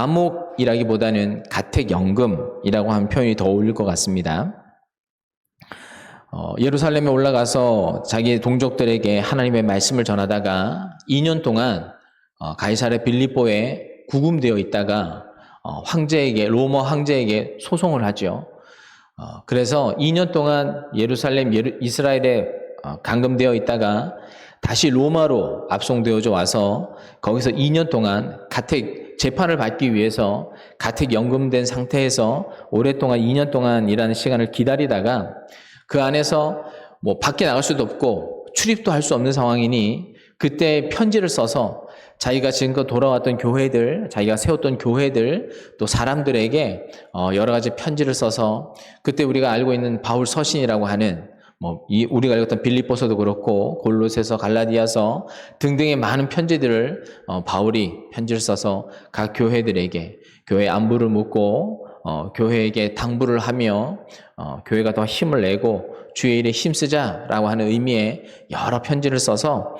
감옥이라기보다는 가택연금이라고 하는 표현이 더 어울릴 것 같습니다. 예루살렘에 올라가서 자기 동족들에게 하나님의 말씀을 전하다가 2년 동안 가이사랴 빌립보에 구금되어 있다가 로마 황제에게 소송을 하죠. 그래서 2년 동안 이스라엘에 감금되어 있다가 다시 로마로 압송되어져 와서 거기서 2년 동안 재판을 받기 위해서 가택연금된 상태에서 오랫동안 2년 동안이라는 시간을 기다리다가 그 안에서 밖에 나갈 수도 없고 출입도 할 수 없는 상황이니 그때 편지를 써서 자기가 지금껏 돌아왔던 교회들, 자기가 세웠던 교회들, 또 사람들에게 여러 가지 편지를 써서 그때 우리가 알고 있는 바울 서신이라고 하는 우리가 읽었던 빌립보서도 그렇고 골로새서, 갈라디아서 등등의 많은 편지들을 바울이 편지를 써서 각 교회들에게 교회 안부를 묻고 교회에게 당부를 하며 교회가 더 힘을 내고 주의 일에 힘쓰자라고 하는 의미의 여러 편지를 써서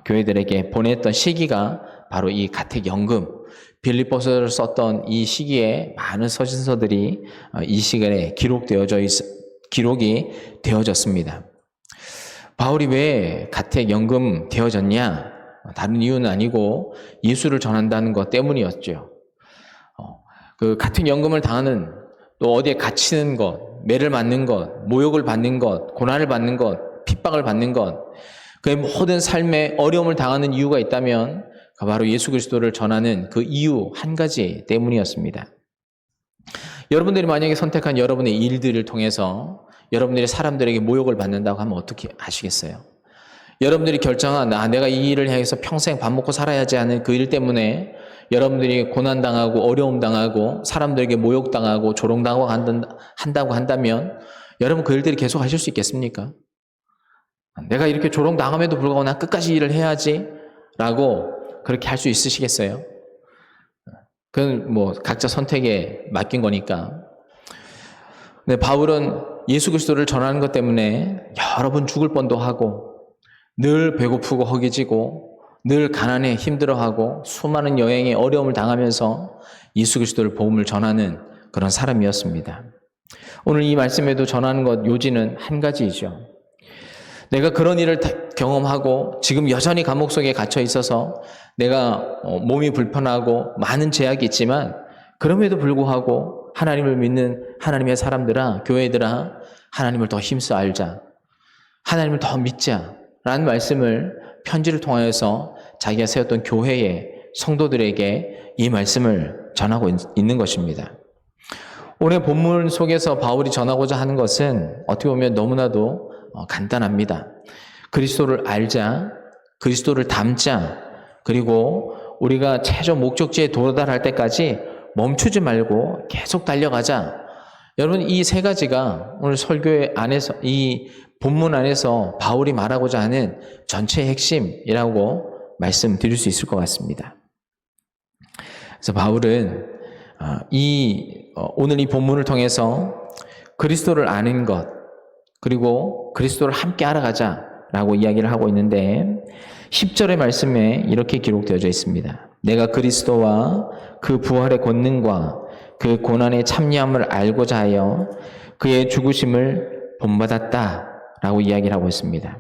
교회들에게 보냈던 시기가 바로 이 가택연금, 빌립보서를 썼던 이 시기에 많은 서신서들이 이 시간에 기록이 되어졌습니다. 바울이 왜 가택연금 되어졌냐? 다른 이유는 아니고 예수를 전한다는 것 때문이었죠. 그 가택연금을 당하는, 또 어디에 갇히는 것, 매를 맞는 것, 모욕을 받는 것, 고난을 받는 것, 핍박을 받는 것, 그 모든 삶에 어려움을 당하는 이유가 있다면 바로 예수 그리스도를 전하는 그 이유 한 가지 때문이었습니다. 여러분들이 만약에 선택한 여러분의 일들을 통해서 여러분들이 사람들에게 모욕을 받는다고 하면 어떻게 하시겠어요? 여러분들이 결정한 내가 이 일을 향해서 평생 밥 먹고 살아야지 하는 그 일 때문에 여러분들이 고난당하고 어려움당하고 사람들에게 모욕당하고 조롱당하고 한다고 한다면 여러분 그 일들이 계속 하실 수 있겠습니까? 내가 이렇게 조롱당함에도 불구하고 난 끝까지 일을 해야지 라고 그렇게 할 수 있으시겠어요? 그건 각자 선택에 맡긴 거니까. 근데 바울은 예수 그리스도를 전하는 것 때문에 여러 번 죽을 뻔도 하고 늘 배고프고 허기지고 늘 가난해 힘들어하고 수많은 여행에 어려움을 당하면서 예수 그리스도를 복음을 전하는 그런 사람이었습니다. 오늘 이 말씀에도 전하는 것 요지는 한 가지이죠. 내가 그런 일을 경험하고 지금 여전히 감옥 속에 갇혀 있어서 내가 몸이 불편하고 많은 제약이 있지만 그럼에도 불구하고 하나님을 믿는 하나님의 사람들아, 교회들아, 하나님을 더 힘써 알자, 하나님을 더 믿자 라는 말씀을 편지를 통하여서 자기가 세웠던 교회의 성도들에게 이 말씀을 전하고 있는 것입니다. 오늘 본문 속에서 바울이 전하고자 하는 것은 어떻게 보면 너무나도 간단합니다. 그리스도를 알자, 그리스도를 닮자, 그리고 우리가 최종 목적지에 도달할 때까지 멈추지 말고 계속 달려가자. 여러분, 이 세 가지가 오늘 설교의 안에서, 이 본문 안에서 바울이 말하고자 하는 전체의 핵심이라고 말씀드릴 수 있을 것 같습니다. 그래서 바울은 오늘 이 본문을 통해서 그리스도를 아는 것, 그리고 그리스도를 함께 알아가자라고 이야기를 하고 있는데 10절의 말씀에 이렇게 기록되어져 있습니다. 내가 그리스도와 그 부활의 권능과 그 고난의 참여함을 알고자 하여 그의 죽으심을 본받았다라고 이야기를 하고 있습니다.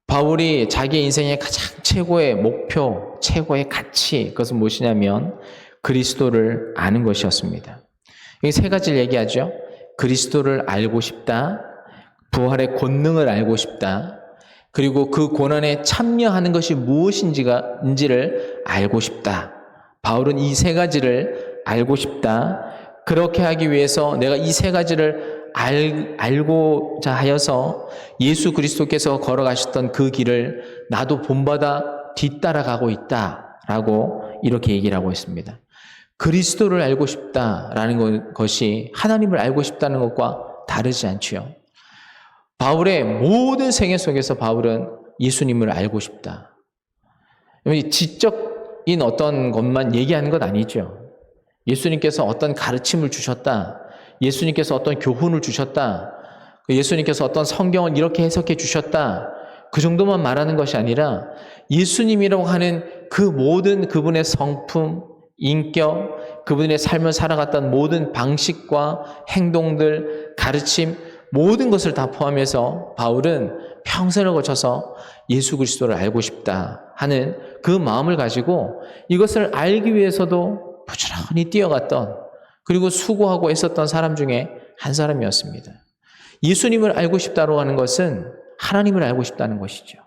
바울이 자기 인생의 가장 최고의 목표, 최고의 가치, 그것은 무엇이냐면 그리스도를 아는 것이었습니다. 이 세 가지를 얘기하죠. 그리스도를 알고 싶다, 부활의 권능을 알고 싶다, 그리고 그 고난에 참여하는 것이 무엇인지를 알고 싶다. 바울은 이 세 가지를 알고 싶다. 그렇게 하기 위해서 내가 이 세 가지를 알고자 하여서 예수 그리스도께서 걸어가셨던 그 길을 나도 본받아 뒤따라가고 있다라고 이렇게 얘기를 하고 있습니다. 그리스도를 알고 싶다라는 것이 하나님을 알고 싶다는 것과 다르지 않지요. 바울의 모든 생애 속에서 바울은 예수님을 알고 싶다. 지적인 어떤 것만 얘기하는 것 아니죠. 예수님께서 어떤 가르침을 주셨다. 예수님께서 어떤 교훈을 주셨다. 예수님께서 어떤 성경을 이렇게 해석해 주셨다. 그 정도만 말하는 것이 아니라 예수님이라고 하는 그 모든 그분의 성품, 인격, 그분의 삶을 살아갔던 모든 방식과 행동들, 가르침, 모든 것을 다 포함해서 바울은 평생을 거쳐서 예수 그리스도를 알고 싶다 하는 그 마음을 가지고 이것을 알기 위해서도 부지런히 뛰어갔던, 그리고 수고하고 애썼던 사람 중에 한 사람이었습니다. 예수님을 알고 싶다고 하는 것은 하나님을 알고 싶다는 것이죠.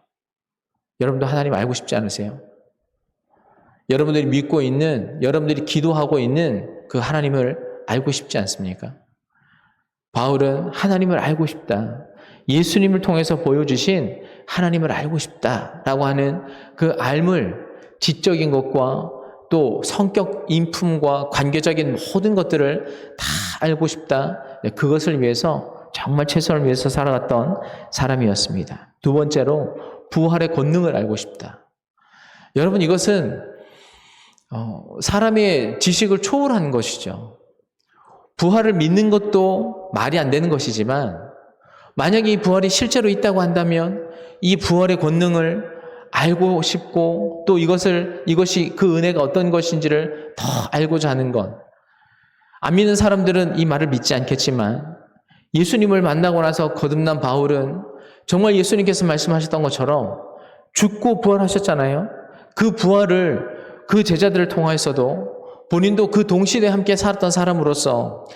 여러분도 하나님 알고 싶지 않으세요? 여러분들이 믿고 있는, 여러분들이 기도하고 있는 그 하나님을 알고 싶지 않습니까? 바울은 하나님을 알고 싶다, 예수님을 통해서 보여주신 하나님을 알고 싶다라고 하는 그 알물, 지적인 것과 또 성격, 인품과 관계적인 모든 것들을 다 알고 싶다, 그것을 위해서 정말 최선을 위해서 살아갔던 사람이었습니다. 두 번째로 부활의 권능을 알고 싶다. 여러분, 이것은 사람의 지식을 초월하는 것이죠. 부활을 믿는 것도 말이 안 되는 것이지만 만약에 이 부활이 실제로 있다고 한다면 이 부활의 권능을 알고 싶고 또 이것이 그 은혜가 어떤 것인지를 더 알고자 하는 것. 안 믿는 사람들은 이 말을 믿지 않겠지만 예수님을 만나고 나서 거듭난 바울은 정말 예수님께서 말씀하셨던 것처럼 죽고 부활하셨잖아요. 그 부활을 그 제자들을 통하여서도 본인도 그 동시대에 함께 살았던 사람으로서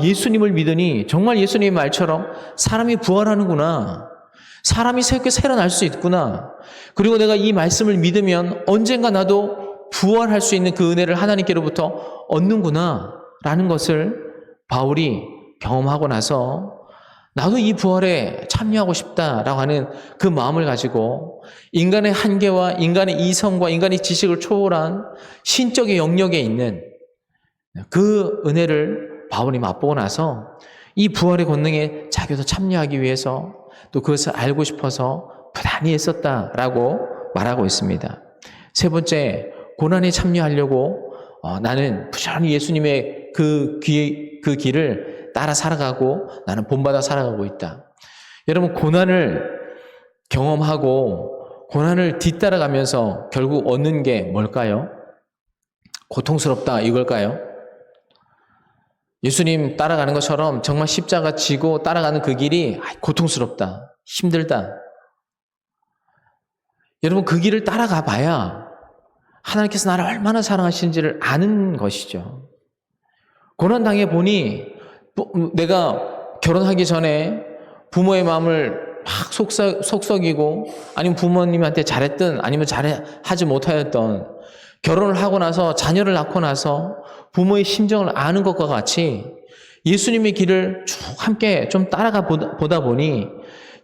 예수님을 믿으니 정말 예수님의 말처럼 사람이 부활하는구나. 사람이 새롭게 살아날 수 있구나. 그리고 내가 이 말씀을 믿으면 언젠가 나도 부활할 수 있는 그 은혜를 하나님께로부터 얻는구나 라는 것을 바울이 경험하고 나서 나도 이 부활에 참여하고 싶다라고 하는 그 마음을 가지고 인간의 한계와 인간의 이성과 인간의 지식을 초월한 신적의 영역에 있는 그 은혜를 바울이 맛보고 나서 이 부활의 권능에 자기도 참여하기 위해서 또 그것을 알고 싶어서 부단히 애썼다라고 말하고 있습니다. 세 번째, 고난에 참여하려고 나는 부지런히 예수님의 그 길을 따라 살아가고 나는 본받아 살아가고 있다. 여러분, 고난을 경험하고 고난을 뒤따라가면서 결국 얻는 게 뭘까요? 고통스럽다 이걸까요? 예수님 따라가는 것처럼 정말 십자가 지고 따라가는 그 길이 고통스럽다, 힘들다. 여러분, 그 길을 따라가 봐야 하나님께서 나를 얼마나 사랑하시는지를 아는 것이죠. 고난 당해보니 내가 결혼하기 전에 부모의 마음을 막 속썩이고 아니면 부모님한테 잘했든 아니면 잘하지 못하였던, 결혼을 하고 나서 자녀를 낳고 나서 부모의 심정을 아는 것과 같이 예수님의 길을 쭉 함께 좀 따라가 보다 보니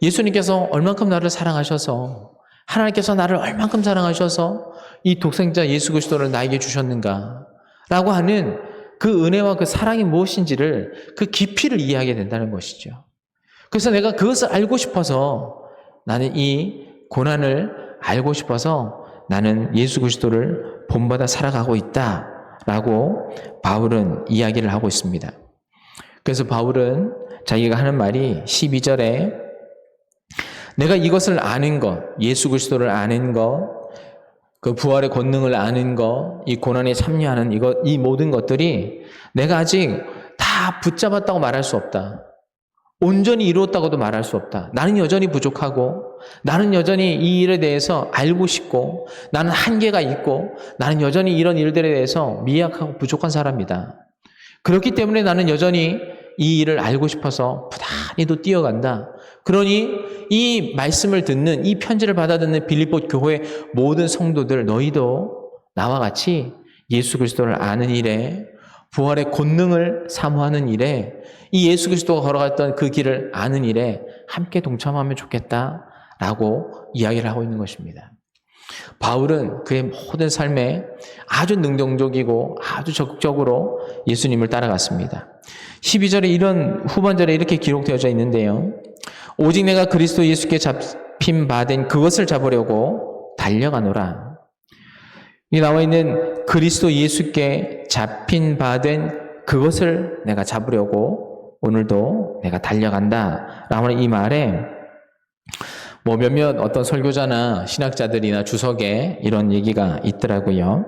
예수님께서 얼만큼 나를 사랑하셔서, 하나님께서 나를 얼만큼 사랑하셔서 이 독생자 예수 그리스도를 나에게 주셨는가 라고 하는 그 은혜와 그 사랑이 무엇인지를, 그 깊이를 이해하게 된다는 것이죠. 그래서 내가 그것을 알고 싶어서, 나는 이 고난을 알고 싶어서 나는 예수 그리스도를 본받아 살아가고 있다라고 바울은 이야기를 하고 있습니다. 그래서 바울은 자기가 하는 말이 12절에 내가 이것을 아는 것, 예수 그리스도를 아는 것, 그 부활의 권능을 아는 것, 이 고난에 참여하는 이 모든 것들이 내가 아직 다 붙잡았다고 말할 수 없다. 온전히 이루었다고도 말할 수 없다. 나는 여전히 부족하고, 나는 여전히 이 일에 대해서 알고 싶고, 나는 한계가 있고, 나는 여전히 이런 일들에 대해서 미약하고 부족한 사람이다. 그렇기 때문에 나는 여전히 이 일을 알고 싶어서 부단히도 뛰어간다. 그러니 이 말씀을 듣는, 이 편지를 받아 듣는 빌립보 교회 모든 성도들, 너희도 나와 같이 예수 그리스도를 아는 일에, 부활의 권능을 사모하는 일에, 이 예수 그리스도가 걸어갔던 그 길을 아는 일에 함께 동참하면 좋겠다라고 이야기를 하고 있는 것입니다. 바울은 그의 모든 삶에 아주 능동적이고 아주 적극적으로 예수님을 따라갔습니다. 12절에 이런 후반절에 이렇게 기록되어져 있는데요. 오직 내가 그리스도 예수께 잡힌 바 된 그것을 잡으려고 달려가노라. 이 나와 있는 그리스도 예수께 잡힌 바 된 그것을 내가 잡으려고 오늘도 내가 달려간다 라는 이 말에 몇몇 어떤 설교자나 신학자들이나 주석에 이런 얘기가 있더라고요.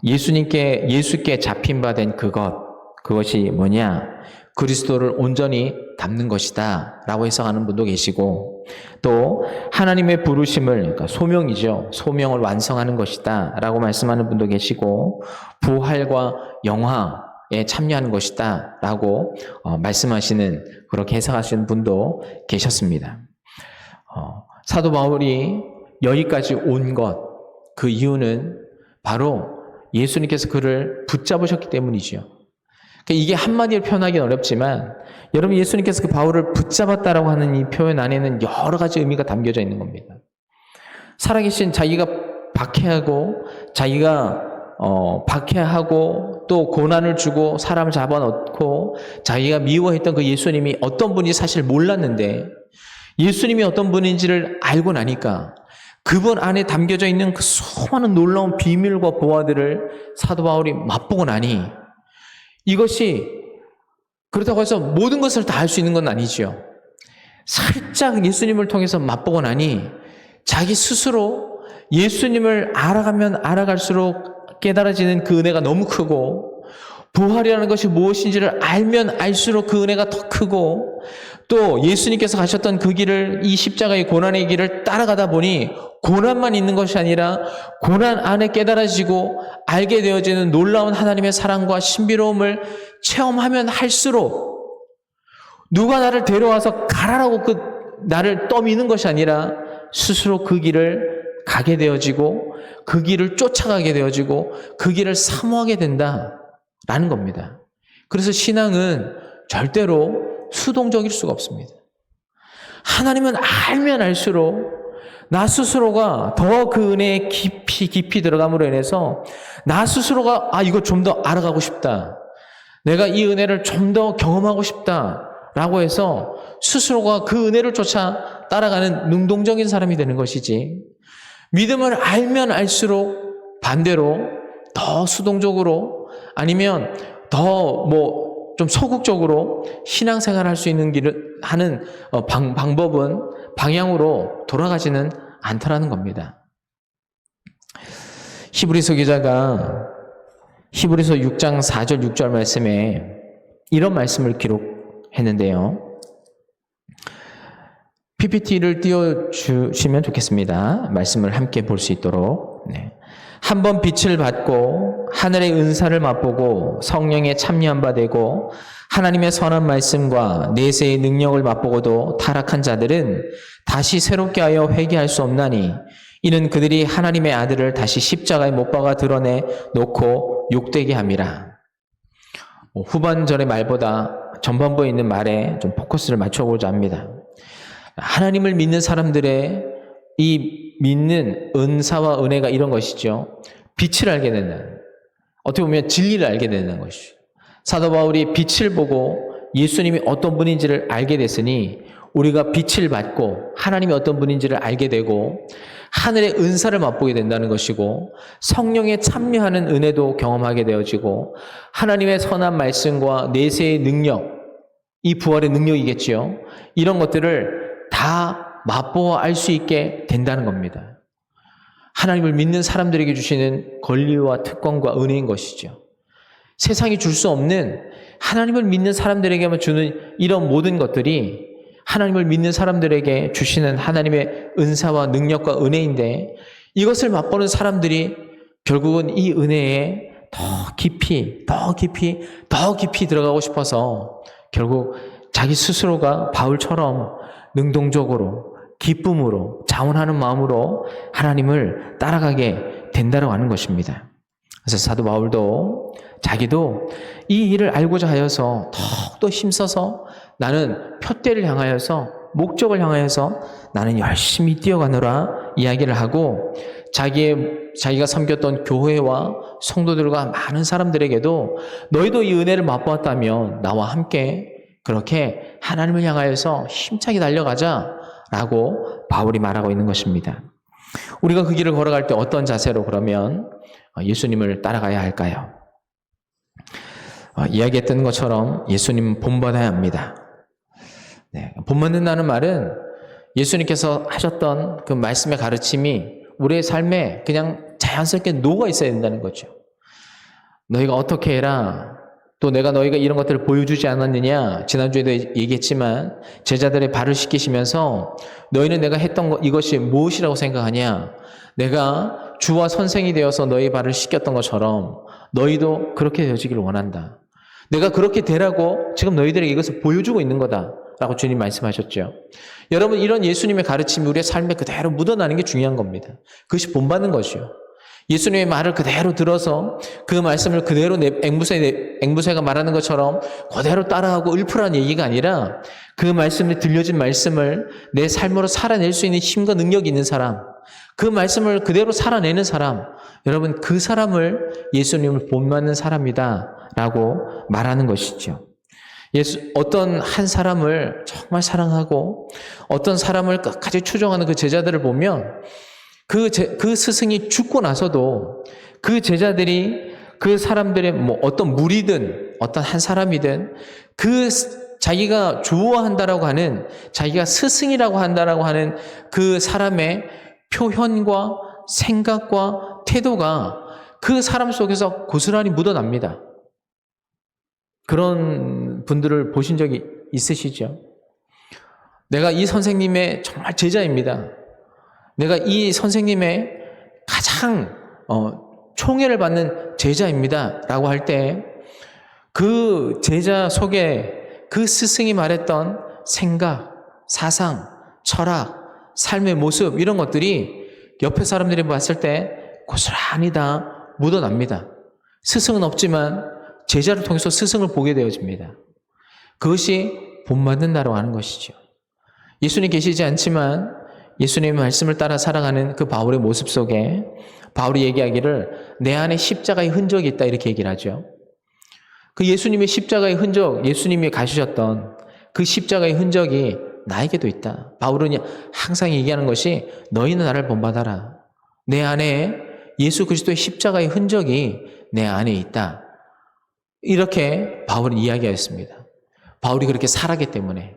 예수께 잡힌 바 된 그것이 뭐냐? 그리스도를 온전히 닮는 것이다 라고 해석하는 분도 계시고, 또 하나님의 부르심을, 그러니까 소명이죠, 소명을 완성하는 것이다 라고 말씀하는 분도 계시고, 부활과 영화에 참여하는 것이다 라고 말씀하시는, 그렇게 해석하시는 분도 계셨습니다. 사도 바울이 여기까지 온 것, 그 이유는 바로 예수님께서 그를 붙잡으셨기 때문이죠. 이게 한마디로 표현하기는 어렵지만, 여러분, 예수님께서 그 바울을 붙잡았다라고 하는 이 표현 안에는 여러 가지 의미가 담겨져 있는 겁니다. 살아계신 자기가 박해하고 또 고난을 주고 사람을 잡아넣고 자기가 미워했던 그 예수님이 어떤 분인지 사실 몰랐는데, 예수님이 어떤 분인지를 알고 나니까 그분 안에 담겨져 있는 그 수많은 놀라운 비밀과 보화들을 사도 바울이 맛보고 나니, 이것이 그렇다고 해서 모든 것을 다 알 수 있는 건 아니지요. 살짝 예수님을 통해서 맛보고 나니 자기 스스로 예수님을 알아가면 알아갈수록 깨달아지는 그 은혜가 너무 크고, 부활이라는 것이 무엇인지를 알면 알수록 그 은혜가 더 크고, 또 예수님께서 가셨던 그 길을, 이 십자가의 고난의 길을 따라가다 보니 고난만 있는 것이 아니라 고난 안에 깨달아지고 알게 되어지는 놀라운 하나님의 사랑과 신비로움을 체험하면 할수록, 누가 나를 데려와서 가라라고 나를 떠미는 것이 아니라 스스로 그 길을 가게 되어지고 그 길을 쫓아가게 되어지고 그 길을 사모하게 된다라는 겁니다. 그래서 신앙은 절대로 수동적일 수가 없습니다. 하나님은 알면 알수록 나 스스로가 더 그 은혜에 깊이 들어감으로 인해서 나 스스로가 이거 좀 더 알아가고 싶다, 내가 이 은혜를 좀 더 경험하고 싶다라고 해서 스스로가 그 은혜를 쫓아 따라가는 능동적인 사람이 되는 것이지, 믿음을 알면 알수록 반대로 더 수동적으로, 아니면 더 좀 소극적으로 신앙생활을 할 수 있는 길을 하는 방향으로 돌아가지는 않더라는 겁니다. 히브리서 기자가 히브리서 6장 4절 6절 말씀에 이런 말씀을 기록했는데요. PPT를 띄워주시면 좋겠습니다. 말씀을 함께 볼 수 있도록. 한번 빛을 받고 하늘의 은사를 맛보고 성령에 참여한 바 되고 하나님의 선한 말씀과 내세의 능력을 맛보고도 타락한 자들은 다시 새롭게 하여 회개할 수 없나니, 이는 그들이 하나님의 아들을 다시 십자가에 못 박아 드러내 놓고 욕되게 함이라. 후반절의 말보다 전반부에 있는 말에 좀 포커스를 맞춰보자 합니다. 하나님을 믿는 사람들의 이 믿는 은사와 은혜가 이런 것이죠. 빛을 알게 된다는, 어떻게 보면 진리를 알게 되는 것이죠. 사도 바울이 빛을 보고 예수님이 어떤 분인지를 알게 됐으니 우리가 빛을 받고 하나님이 어떤 분인지를 알게 되고 하늘의 은사를 맛보게 된다는 것이고, 성령에 참여하는 은혜도 경험하게 되어지고, 하나님의 선한 말씀과 내세의 능력, 이 부활의 능력이겠지요. 이런 것들을 다 맛보아 알 수 있게 된다는 겁니다. 하나님을 믿는 사람들에게 주시는 권리와 특권과 은혜인 것이죠. 세상이 줄 수 없는, 하나님을 믿는 사람들에게만 주는 이런 모든 것들이 하나님을 믿는 사람들에게 주시는 하나님의 은사와 능력과 은혜인데, 이것을 맛보는 사람들이 결국은 이 은혜에 더 깊이 들어가고 싶어서 결국 자기 스스로가 바울처럼 능동적으로 기쁨으로 자원하는 마음으로 하나님을 따라가게 된다고 하는 것입니다. 그래서 사도 바울도 자기도 이 일을 알고자 하여서 더욱더 힘써서 나는 표대를 향하여서, 목적을 향하여서 나는 열심히 뛰어가노라 이야기를 하고, 자기가 섬겼던 교회와 성도들과 많은 사람들에게도 너희도 이 은혜를 맛보았다면 나와 함께 그렇게 하나님을 향하여서 힘차게 달려가자라고 바울이 말하고 있는 것입니다. 우리가 그 길을 걸어갈 때 어떤 자세로 그러면 예수님을 따라가야 할까요? 이야기했던 것처럼 예수님은 본받아야 합니다. 본받는다는 말은 예수님께서 하셨던 그 말씀의 가르침이 우리의 삶에 그냥 자연스럽게 녹아 있어야 된다는 거죠. 너희가 어떻게 해라. 또 내가 너희가 이런 것들을 보여주지 않았느냐. 지난주에도 얘기했지만 제자들의 발을 씻기시면서 너희는 내가 했던 이것이 무엇이라고 생각하냐. 내가 주와 선생이 되어서 너희 발을 씻겼던 것처럼 너희도 그렇게 되어지기를 원한다. 내가 그렇게 되라고 지금 너희들에게 이것을 보여주고 있는 거다 라고 주님 말씀하셨죠. 여러분, 이런 예수님의 가르침이 우리의 삶에 그대로 묻어나는 게 중요한 겁니다. 그것이 본받는 것이요. 예수님의 말을 그대로 들어서 그 말씀을 그대로 앵무새가 말하는 것처럼 그대로 따라하고 읊으라는 얘기가 아니라 그 말씀에 들려진 말씀을 내 삶으로 살아낼 수 있는 힘과 능력이 있는 사람, 그 말씀을 그대로 살아내는 사람, 여러분 그 사람을 예수님을 본받는 사람이다 라고 말하는 것이죠. 어떤 한 사람을 정말 사랑하고 어떤 사람을 끝까지 추종하는 그 제자들을 보면 그 스승이 죽고 나서도 그 제자들이 그 사람들의 어떤 무리든 어떤 한 사람이든 그 자기가 좋아한다라고 하는 자기가 스승이라고 한다라고 하는 그 사람의 표현과 생각과 태도가 그 사람 속에서 고스란히 묻어납니다. 그런 분들을 보신 적이 있으시죠? 내가 이 선생님의 정말 제자입니다. 내가 이 선생님의 가장 총애를 받는 제자입니다 라고 할 때 그 제자 속에 그 스승이 말했던 생각, 사상, 철학, 삶의 모습 이런 것들이 옆에 사람들이 봤을 때 고스란히 다 묻어납니다. 스승은 없지만 제자를 통해서 스승을 보게 되어집니다. 그것이 본받는다라고 하는 것이죠. 예수님 계시지 않지만 예수님의 말씀을 따라 살아가는 그 바울의 모습 속에 바울이 얘기하기를 내 안에 십자가의 흔적이 있다 이렇게 얘기를 하죠. 그 예수님의 십자가의 흔적, 예수님이 가시셨던 그 십자가의 흔적이 나에게도 있다. 바울은 항상 얘기하는 것이 너희는 나를 본받아라. 내 안에 예수 그리스도의 십자가의 흔적이 내 안에 있다. 이렇게 바울은 이야기하였습니다. 바울이 그렇게 살았기 때문에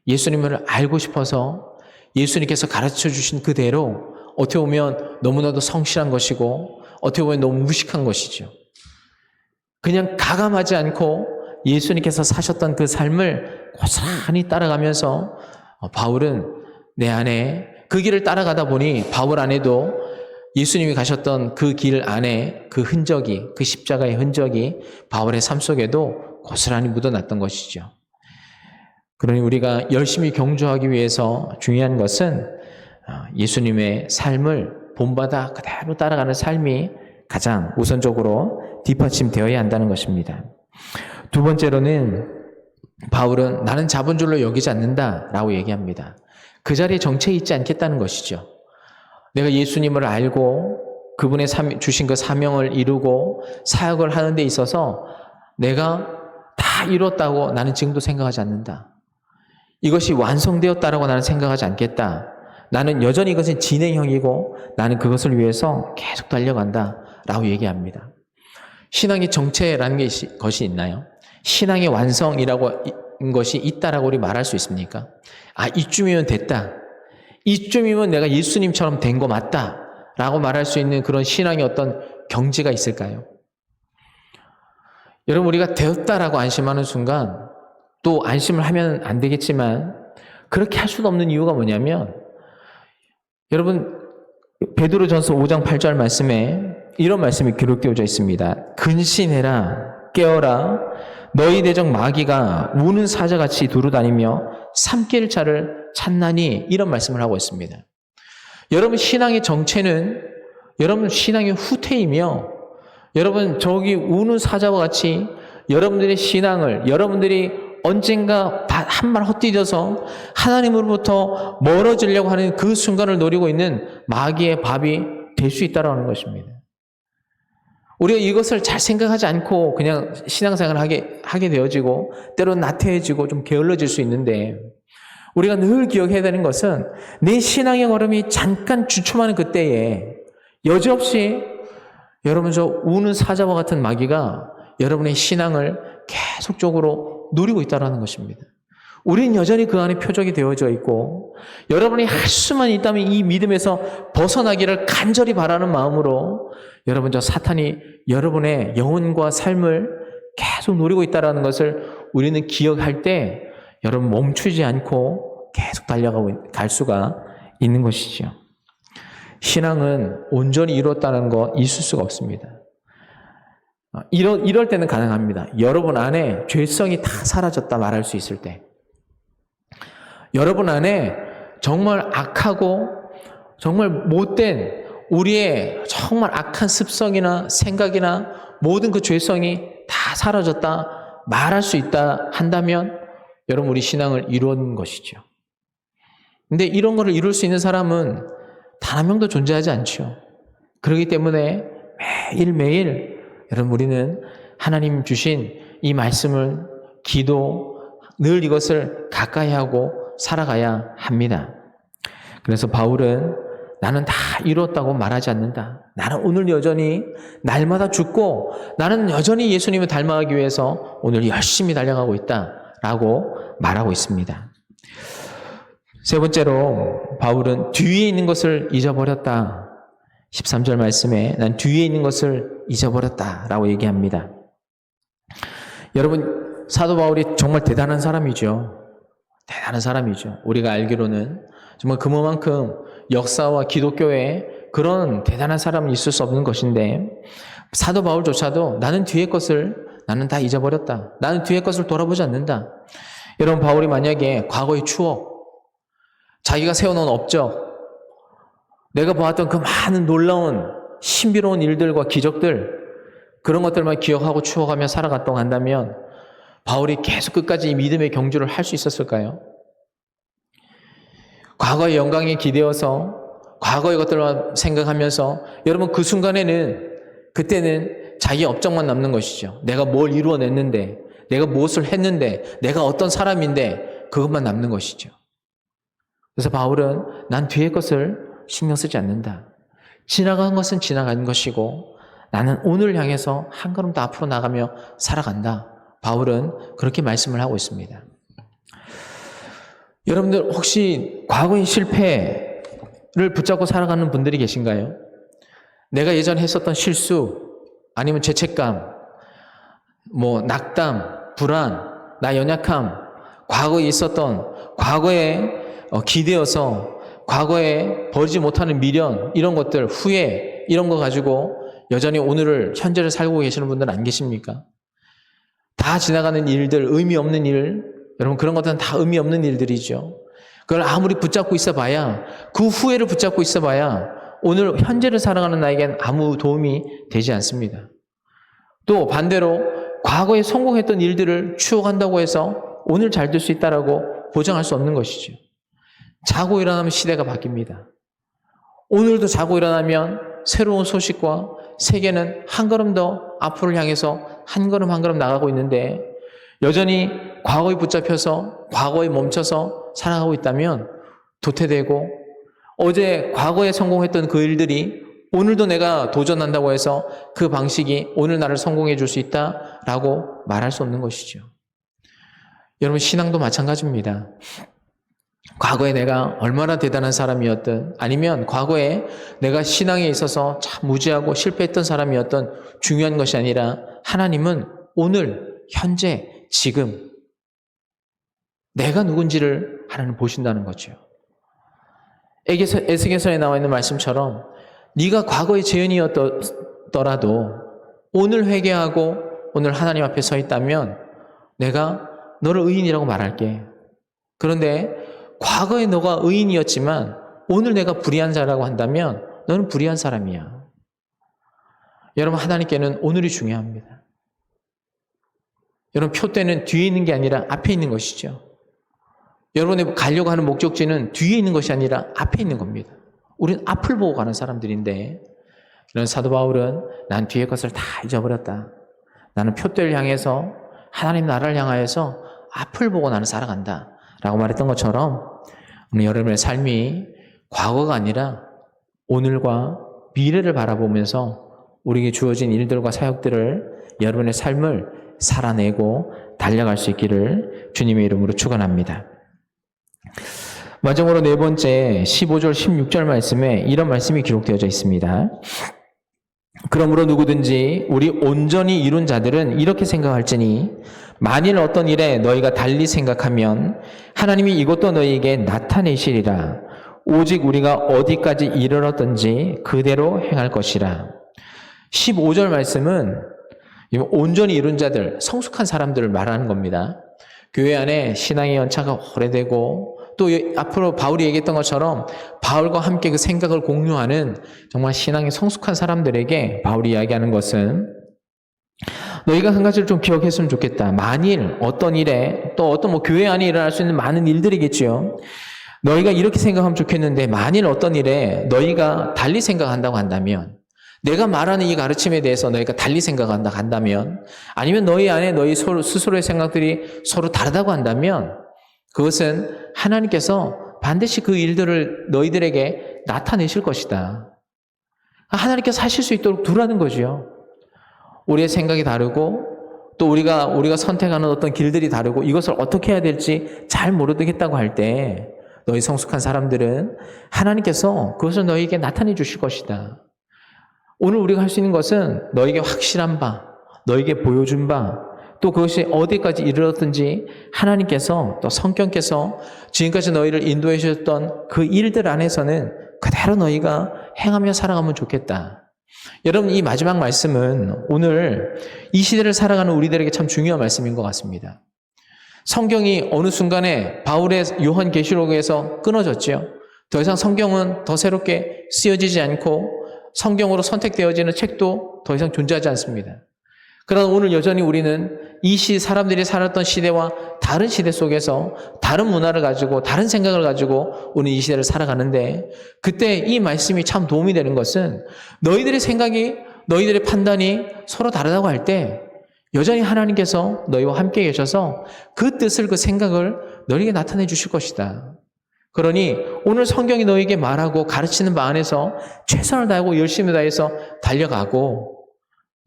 예수님을 알고 싶어서 예수님께서 가르쳐 주신 그대로 어떻게 보면 너무나도 성실한 것이고 어떻게 보면 너무 무식한 것이죠. 그냥 가감하지 않고 예수님께서 사셨던 그 삶을 고스란히 따라가면서 바울은 내 안에 그 길을 따라가다 보니 바울 안에도 예수님이 가셨던 그 길 안에 그 흔적이, 그 십자가의 흔적이 바울의 삶 속에도 고스란히 묻어났던 것이죠. 그러니 우리가 열심히 경주하기 위해서 중요한 것은 예수님의 삶을 본받아 그대로 따라가는 삶이 가장 우선적으로 뒷받침되어야 한다는 것입니다. 두 번째로는 바울은 나는 자본줄로 여기지 않는다라고 얘기합니다. 그 자리에 정체해 있지 않겠다는 것이죠. 내가 예수님을 알고 그분의 주신 그 사명을 이루고 사역을 하는 데 있어서 내가 다 이뤘다고 나는 지금도 생각하지 않는다. 이것이 완성되었다라고 나는 생각하지 않겠다. 나는 여전히 이것은 진행형이고 나는 그것을 위해서 계속 달려간다라고 얘기합니다. 신앙의 정체라는 것이 있나요? 신앙의 완성이라고 것이 있다라고 우리 말할 수 있습니까? 이쯤이면 됐다. 이쯤이면 내가 예수님처럼 된 거 맞다. 라고 말할 수 있는 그런 신앙의 어떤 경지가 있을까요? 여러분, 우리가 되었다라고 안심하는 순간 또 안심을 하면 안 되겠지만 그렇게 할 수는 없는 이유가 뭐냐면 여러분 베드로전서 5장 8절 말씀에 이런 말씀이 기록되어져 있습니다. 근신해라 깨어라 너희 대적 마귀가 우는 사자같이 두루다니며 삼킬 자를 찾나니 이런 말씀을 하고 있습니다. 여러분 신앙의 정체는 여러분 신앙의 후퇴이며 여러분 저기 우는 사자와 같이 여러분들의 신앙을 여러분들이 언젠가 한 발 헛디뎌서 하나님으로부터 멀어지려고 하는 그 순간을 노리고 있는 마귀의 밥이 될 수 있다는 것입니다. 우리가 이것을 잘 생각하지 않고 그냥 신앙생활을 하게 되어지고 때로는 나태해지고 좀 게을러질 수 있는데 우리가 늘 기억해야 되는 것은 내 신앙의 걸음이 잠깐 주춤하는 그때에 여지없이 여러분 저 우는 사자와 같은 마귀가 여러분의 신앙을 계속적으로 노리고 있다는 것입니다. 우리는 여전히 그 안에 표적이 되어져 있고 여러분이 할 수만 있다면 이 믿음에서 벗어나기를 간절히 바라는 마음으로 여러분 저 사탄이 여러분의 영혼과 삶을 계속 노리고 있다는 것을 우리는 기억할 때 여러분 멈추지 않고 계속 달려가고 갈 수가 있는 것이죠. 신앙은 온전히 이루었다는 거 있을 수가 없습니다. 이럴 때는 가능합니다. 여러분 안에 죄성이 다 사라졌다 말할 수 있을 때, 여러분 안에 정말 악하고 정말 못된 우리의 정말 악한 습성이나 생각이나 모든 그 죄성이 다 사라졌다 말할 수 있다 한다면 여러분 우리 신앙을 이룬 것이죠. 근데 이런 거를 이룰 수 있는 사람은 단 한 명도 존재하지 않죠. 그렇기 때문에 매일매일 여러분 우리는 하나님 주신 이 말씀을 기도 늘 이것을 가까이 하고 살아가야 합니다. 그래서 바울은 나는 다 이뤘다고 말하지 않는다. 나는 오늘 여전히 날마다 죽고 나는 여전히 예수님을 닮아가기 위해서 오늘 열심히 달려가고 있다라고 말하고 있습니다. 세 번째로 바울은 뒤에 있는 것을 잊어버렸다. 13절 말씀에 난 뒤에 있는 것을 잊어버렸다라고 얘기합니다. 여러분 사도 바울이 정말 대단한 사람이죠. 대단한 사람이죠. 우리가 알기로는 정말 그만큼 역사와 기독교에 그런 대단한 사람은 있을 수 없는 것인데 사도 바울조차도 나는 뒤의 것을 나는 다 잊어버렸다. 나는 뒤의 것을 돌아보지 않는다. 여러분 바울이 만약에 과거의 추억, 자기가 세워놓은 업적, 내가 보았던 그 많은 놀라운 신비로운 일들과 기적들 그런 것들만 기억하고 추억하며 살아갔다고 한다면 바울이 계속 끝까지 이 믿음의 경주를 할 수 있었을까요? 과거의 영광에 기대어서 과거의 것들만 생각하면서 여러분 그 순간에는 그때는 자기 업적만 남는 것이죠. 내가 뭘 이루어냈는데 내가 무엇을 했는데 내가 어떤 사람인데 그것만 남는 것이죠. 그래서 바울은 난 뒤의 것을 신경 쓰지 않는다. 지나간 것은 지나간 것이고 나는 오늘 향해서 한 걸음 더 앞으로 나가며 살아간다. 바울은 그렇게 말씀을 하고 있습니다. 여러분들 혹시 과거의 실패를 붙잡고 살아가는 분들이 계신가요? 내가 예전에 했었던 실수 아니면 죄책감, 낙담, 불안, 나 연약함, 과거에 있었던 과거에 기대어서 과거에 버리지 못하는 미련 이런 것들 후회 이런 거 가지고 여전히 오늘을 현재를 살고 계시는 분들은 안 계십니까? 다 지나가는 일들 의미 없는 일 여러분 그런 것들은 다 의미 없는 일들이죠. 그걸 아무리 붙잡고 있어봐야 그 후회를 붙잡고 있어봐야 오늘 현재를 살아가는 나에겐 아무 도움이 되지 않습니다. 또 반대로 과거에 성공했던 일들을 추억한다고 해서 오늘 잘 될 수 있다라고 보장할 수 없는 것이죠. 자고 일어나면 시대가 바뀝니다. 오늘도 자고 일어나면 새로운 소식과 세계는 한 걸음 더 앞으로 향해서 한 걸음 한 걸음 나가고 있는데 여전히 과거에 붙잡혀서 과거에 멈춰서 살아가고 있다면 도태되고 어제 과거에 성공했던 그 일들이 오늘도 내가 도전한다고 해서 그 방식이 오늘 나를 성공해 줄 수 있다라고 말할 수 없는 것이죠. 여러분 신앙도 마찬가지입니다. 과거에 내가 얼마나 대단한 사람이었든 아니면 과거에 내가 신앙에 있어서 참 무지하고 실패했던 사람이었던 중요한 것이 아니라 하나님은 오늘, 현재, 지금 내가 누군지를 하나님 보신다는 거죠. 에스겔서에 나와 있는 말씀처럼 네가 과거의 죄인이었더라도 오늘 회개하고 오늘 하나님 앞에 서 있다면 내가 너를 의인이라고 말할게. 그런데 과거에 너가 의인이었지만 오늘 내가 불의한 자라고 한다면 너는 불의한 사람이야. 여러분 하나님께는 오늘이 중요합니다. 여러분 표대는 뒤에 있는 게 아니라 앞에 있는 것이죠. 여러분이 가려고 하는 목적지는 뒤에 있는 것이 아니라 앞에 있는 겁니다. 우리는 앞을 보고 가는 사람들인데 이런 사도 바울은 난 뒤의 것을 다 잊어버렸다. 나는 표대를 향해서 하나님 나라를 향하여서 앞을 보고 나는 살아간다. 라고 말했던 것처럼 오늘 여러분의 삶이 과거가 아니라 오늘과 미래를 바라보면서 우리에게 주어진 일들과 사역들을 여러분의 삶을 살아내고 달려갈 수 있기를 주님의 이름으로 축원합니다. 마지막으로 네 번째 15절 16절 말씀에 이런 말씀이 기록되어져 있습니다. 그러므로 누구든지 우리 온전히 이룬 자들은 이렇게 생각할지니 만일 어떤 일에 너희가 달리 생각하면 하나님이 이것도 너희에게 나타내시리라. 오직 우리가 어디까지 이르렀든지 그대로 행할 것이라. 15절 말씀은 온전히 이룬 자들, 성숙한 사람들을 말하는 겁니다. 교회 안에 신앙의 연차가 오래되고 또 앞으로 바울이 얘기했던 것처럼 바울과 함께 그 생각을 공유하는 정말 신앙이 성숙한 사람들에게 바울이 이야기하는 것은 너희가 한 가지를 좀 기억했으면 좋겠다. 만일 어떤 일에 또 어떤 교회 안에 일어날 수 있는 많은 일들이겠지요. 너희가 이렇게 생각하면 좋겠는데 만일 어떤 일에 너희가 달리 생각한다고 한다면 내가 말하는 이 가르침에 대해서 너희가 달리 생각한다고 한다면 아니면 너희 안에 너희 스스로의 생각들이 서로 다르다고 한다면 그것은 하나님께서 반드시 그 일들을 너희들에게 나타내실 것이다. 하나님께서 하실 수 있도록 두라는 거죠. 우리의 생각이 다르고 또 우리가 선택하는 어떤 길들이 다르고 이것을 어떻게 해야 될지 잘 모르겠다고 할 때 너희 성숙한 사람들은 하나님께서 그것을 너희에게 나타내 주실 것이다. 오늘 우리가 할 수 있는 것은 너에게 확실한 바, 너에게 보여준 바, 또 그것이 어디까지 이르렀든지 하나님께서 또 성경께서 지금까지 너희를 인도해 주셨던 그 일들 안에서는 그대로 너희가 행하며 살아가면 좋겠다. 여러분, 이 마지막 말씀은 오늘 이 시대를 살아가는 우리들에게 참 중요한 말씀인 것 같습니다. 성경이 어느 순간에 바울의 요한계시록에서 끊어졌죠. 더 이상 성경은 더 새롭게 쓰여지지 않고 성경으로 선택되어지는 책도 더 이상 존재하지 않습니다. 그러나 오늘 여전히 우리는 이 사람들이 살았던 시대와 다른 시대 속에서 다른 문화를 가지고 다른 생각을 가지고 오늘 이 시대를 살아가는데 그때 이 말씀이 참 도움이 되는 것은 너희들의 생각이 너희들의 판단이 서로 다르다고 할 때 여전히 하나님께서 너희와 함께 계셔서 그 뜻을 그 생각을 너희에게 나타내 주실 것이다. 그러니 오늘 성경이 너희에게 말하고 가르치는 바 안에서 최선을 다하고 열심히 다해서 달려가고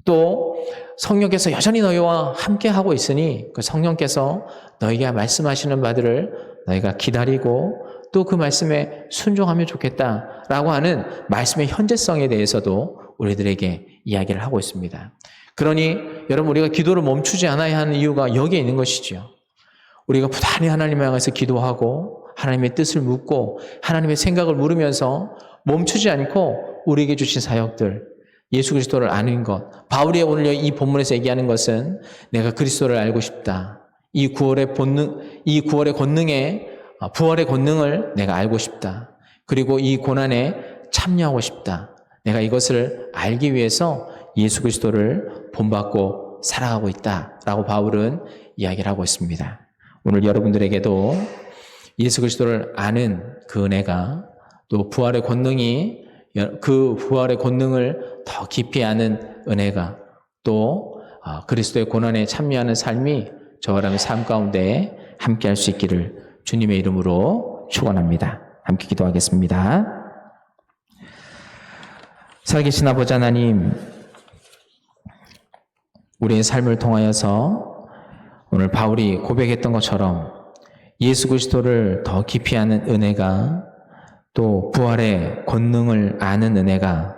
또 성령께서 여전히 너희와 함께 하고 있으니 그 성령께서 너희에게 말씀하시는 바들을 너희가 기다리고 또 그 말씀에 순종하면 좋겠다라고 하는 말씀의 현재성에 대해서도 우리들에게 이야기를 하고 있습니다. 그러니 여러분 우리가 기도를 멈추지 않아야 하는 이유가 여기에 있는 것이죠. 우리가 부단히 하나님을 향해서 기도하고 하나님의 뜻을 묻고 하나님의 생각을 물으면서 멈추지 않고 우리에게 주신 사역들 예수 그리스도를 아는 것. 바울이 오늘 이 본문에서 얘기하는 것은 내가 그리스도를 알고 싶다. 이 구원의 권능의 부활의 권능을 내가 알고 싶다. 그리고 이 고난에 참여하고 싶다. 내가 이것을 알기 위해서 예수 그리스도를 본받고 살아가고 있다라고 바울은 이야기를 하고 있습니다. 오늘 여러분들에게도 예수 그리스도를 아는 그 은혜가 또 부활의 권능이 그 부활의 권능을 더 깊이 아는 은혜가 또 그리스도의 고난에 참여하는 삶이 저와 여러분의 삶 가운데 함께 할 수 있기를 주님의 이름으로 축원합니다. 함께 기도하겠습니다. 살아계신 아버지 하나님, 우리의 삶을 통하여서 오늘 바울이 고백했던 것처럼 예수 그리스도를 더 깊이 아는 은혜가 또 부활의 권능을 아는 은혜가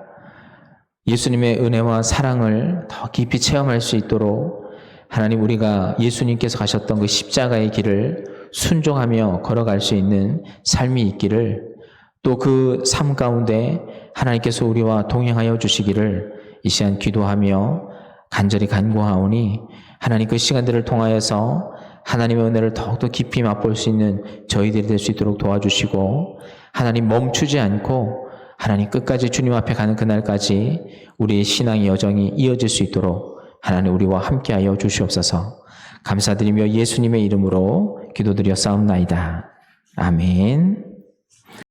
예수님의 은혜와 사랑을 더 깊이 체험할 수 있도록 하나님 우리가 예수님께서 가셨던 그 십자가의 길을 순종하며 걸어갈 수 있는 삶이 있기를 또 그 삶 가운데 하나님께서 우리와 동행하여 주시기를 이 시간 기도하며 간절히 간구하오니 하나님 그 시간들을 통하여서 하나님의 은혜를 더욱더 깊이 맛볼 수 있는 저희들이 될 수 있도록 도와주시고 하나님 멈추지 않고 하나님 끝까지 주님 앞에 가는 그날까지 우리의 신앙의 여정이 이어질 수 있도록 하나님 우리와 함께하여 주시옵소서. 감사드리며 예수님의 이름으로 기도드려 싸움나이다. 아멘.